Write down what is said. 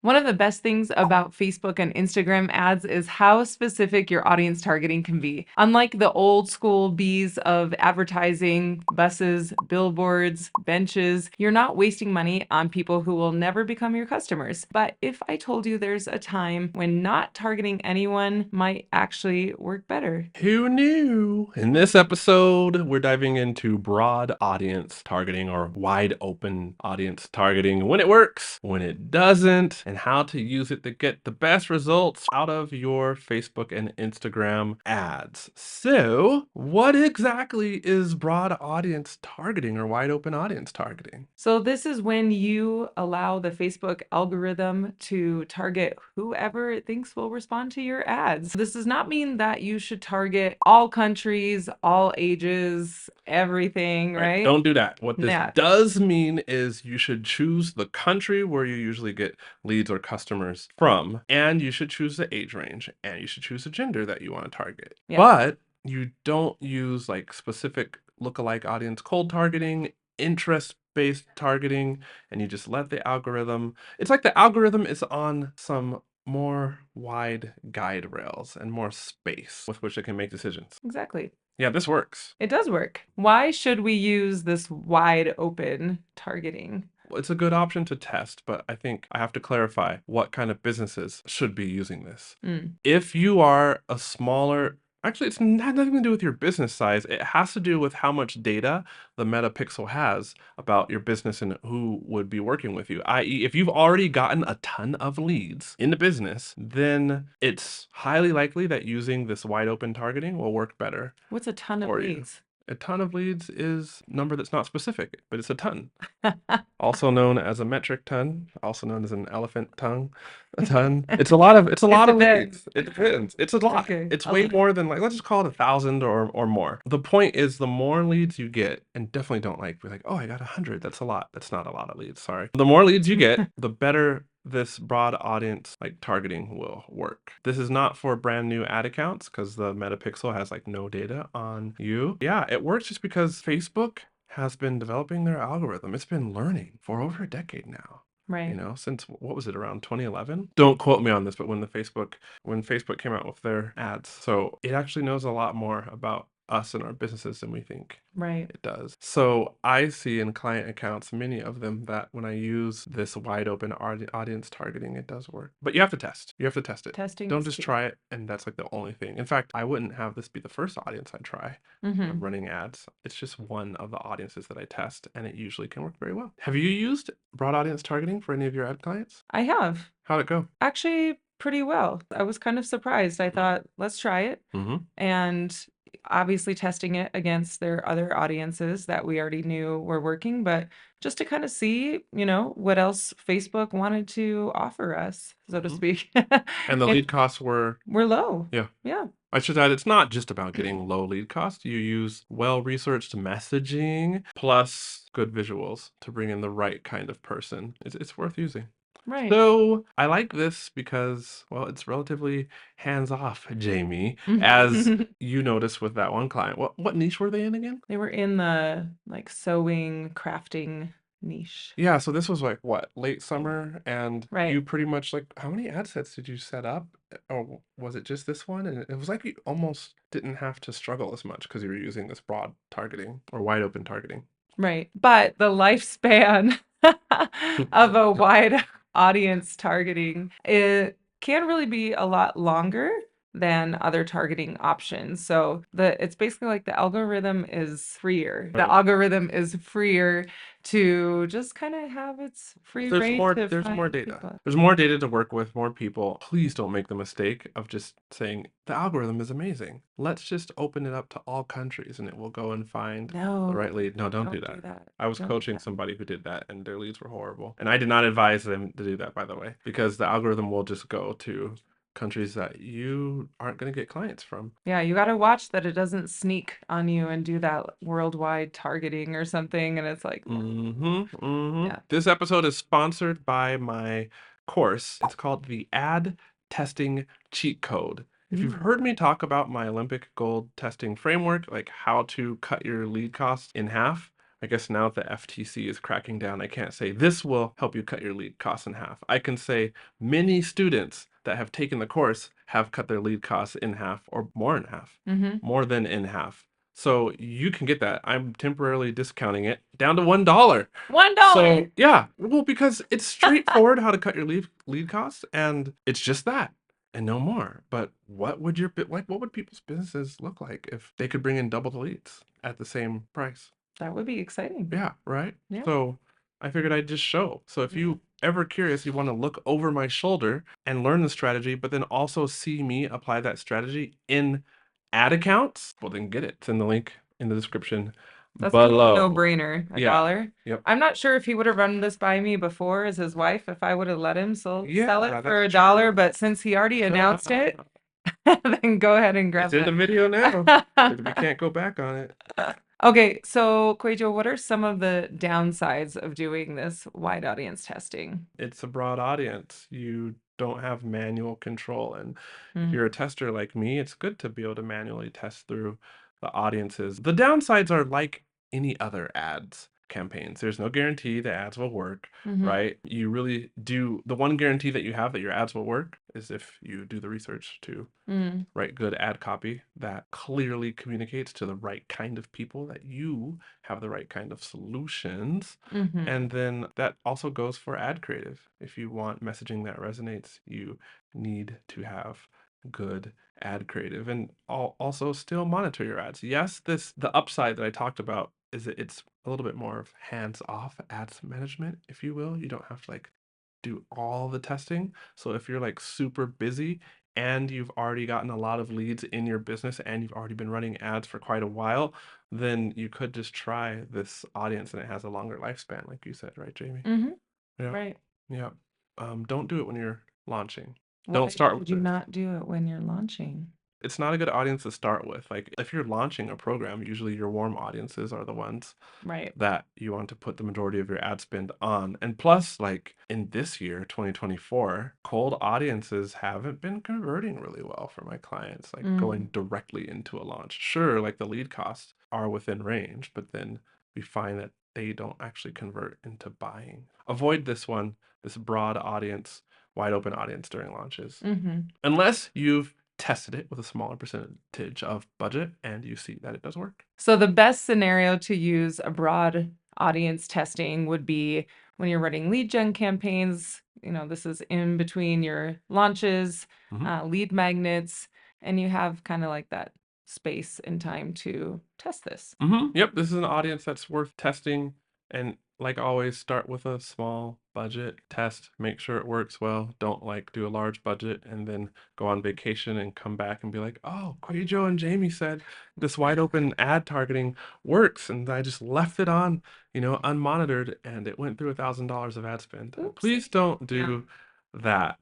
One of the best things about Facebook and Instagram ads is how specific your audience targeting can be. Unlike the old school bees of advertising, buses, billboards, benches, you're not wasting money on people who will never become your customers. But if I told you there's a time when not targeting anyone might actually work better? Who knew? In this episode, we're diving into broad audience targeting or wide open audience targeting, when it works, when it doesn't, and how to use it to get the best results out of your Facebook and Instagram ads. So, what exactly is broad audience targeting or wide open audience targeting? So this is when you allow the Facebook algorithm to target whoever it thinks will respond to your ads. This does not mean that you should target all countries, all ages, everything, Right. right? Don't do that. What this Yeah, does mean is you should choose the country where you usually get leads or customers from, and you should choose the age range, and you should choose the gender that you want to target. yeah, But you don't use like specific lookalike audience cold targeting, interest-based targeting, and you just let the algorithm. It's like the algorithm is on some more wide guide rails and more space with which it can make decisions. exactly. Yeah, this works. It does work. Why should we use this wide open targeting? It's a good option to test, but I think I have to clarify what kind of businesses should be using this. Mm, If you are a smaller, actually, it's had nothing to do with your business size. It has to do with how much data the Meta Pixel has about your business and who would be working with you. I.e., if you've already gotten a ton of leads in the business, then it's highly likely that using this wide open targeting will work better what's a ton of for you. leads? A ton of leads is a number that's not specific, but it's a ton. Also known as a metric ton, also known as an elephant tongue, a ton. It's a It lot of depends. leads. It depends. It's a lot. Okay. It's way more than like let's just call it 1,000 or more. The point is the more leads you get, and definitely don't like be like, oh, I got 100. That's a lot. That's not a lot of leads. Sorry. The more leads you get, the better this broad audience like targeting will work. This is not for brand new ad accounts because the Metapixel has like no data on you. Yeah, it works just because Facebook has been developing their algorithm. It's been learning for over a decade now. You Right. know, since what was it, around 2011? Don't quote me on this, but when Facebook came out with their ads. So it actually knows a lot more about us and our businesses than we think Right. it does. So I see in client accounts, many of them, that when I use this wide open audience targeting, it does work. But you have to test. You have to test it. Testing Don't is just key. try it and that's like the only thing. In fact, I wouldn't have this be the first audience I try when I'm Hmm. running ads. It's just one of the audiences that I test, and it usually can work very well. Have you used broad audience targeting for any of your ad clients? I have. How'd it go? Actually, pretty well. I was kind of surprised. I thought, let's try it. Mm-hmm. And obviously testing it against their other audiences that we already knew were working, but just to kind of see, what else Facebook wanted to offer us, so to Mm-hmm. speak. And the And lead costs were, we're low. yeah. Yeah. I should add, it's not just about getting low lead cost. You use well-researched messaging plus good visuals to bring in the right kind of person. It's worth using. Right. So I like this because, well, it's relatively hands-off, Jamie, as you noticed with that one client. What niche were they in again? They were in the like sewing, crafting niche. Yeah, so this was like what, late summer, and Right. you pretty much like how many ad sets did you set up? Or was it just this one? And it was like you almost didn't have to struggle as much because you were using this broad targeting or wide open targeting. Right. But the lifespan of a wide audience targeting, it can really be a lot longer than other targeting options. So it's basically like the algorithm is freer. The Right. algorithm is freer to just kind of have its free There's reign more to there's more find data. people. There's more data to work with, more people. Please don't make the mistake of just saying the algorithm is amazing. Let's just open it up to all countries and it will go and find the No, right lead. No, don't do don't do that. that. I was Don't do coaching that. somebody who did that and their leads were horrible. And I did not advise them to do that, by the way, because the algorithm will just go to countries that you aren't going to get clients from. Yeah, you got to watch that it doesn't sneak on you and do that worldwide targeting or something. And it's like, yeah. This episode is sponsored by my course. It's called the Ad Testing Cheat Code. If you've Mm. heard me talk about my Olympic gold testing framework, like how to cut your lead costs in half, I guess now that the FTC is cracking down, I can't say this will help you cut your lead costs in half. I can say many students that have taken the course have cut their lead costs in half or more in half, Mm-hmm. more than in half. So you can get that. I'm temporarily discounting it down to $1. $1. So yeah, well, because it's straightforward how to cut your lead costs, and it's just that and no more. But what would what would people's businesses look like if they could bring in double the leads at the same price? That would be exciting. Yeah, right. Yeah. So I figured I'd just show. So if you ever curious, you want to look over my shoulder and learn the strategy, but then also see me apply that strategy in ad accounts, well then get it. It's in the link in the description That's kind of a below. no-brainer, a Yeah. $1. Yep. I'm not sure if he would have run this by me before as his wife, if I would have let him sell it Yeah, for that's $1, true. but since he already announced it, then go ahead and grab It's in the video now. it. We can't go back on it. Okay, so QUÄY.jo, what are some of the downsides of doing this wide audience testing? It's a broad audience. You don't have manual control. And if Mm, you're a tester like me, it's good to be able to manually test through the audiences. The downsides are like any other ads campaigns. There's no guarantee the ads will work, mhm, right? You really do. The one guarantee that you have that your ads will work is if you do the research to mm, write good ad copy that clearly communicates to the right kind of people, that you have the right kind of solutions. mhm, And then that also goes for ad creative. If you want messaging that resonates, you need to have good ad creative and also still monitor your ads. Yes, the upside that I talked about is that it's a little bit more of hands-off ads management, if you will. You don't have to like do all the testing. So if you're like super busy and you've already gotten a lot of leads in your business and you've already been running ads for quite a while, then you could just try this audience and it has a longer lifespan, like you said, right, Jamie? mhm, Yeah, right. yeah. Don't do it when you're launching. Why Don't start would with you this. not do it when you're launching? It's not a good audience to start with. Like if you're launching a program, usually your warm audiences are the ones Right. that you want to put the majority of your ad spend on. And plus, like in this year, 2024, cold audiences haven't been converting really well for my clients, like Mm, going directly into a launch. Sure, like the lead costs are within range, but then we find that they don't actually convert into buying. Avoid this one, this broad audience, wide open audience during launches, mhm. unless you've tested it with a smaller percentage of budget and you see that it does work. So the best scenario to use a broad audience testing would be when you're running lead gen campaigns. This is in between your launches, Mhm. lead magnets, and you have kind of like that space and time to test this. Yep, this is an audience that's worth testing. And like always, start with a small budget test, make sure it works well. Don't like do a large budget and then go on vacation and come back and be like, oh, QUÄY.jo and Jamie said this wide open ad targeting works. And I just left it on, unmonitored and it went through $1,000 of ad spend. Oops. Please don't Yeah. do that.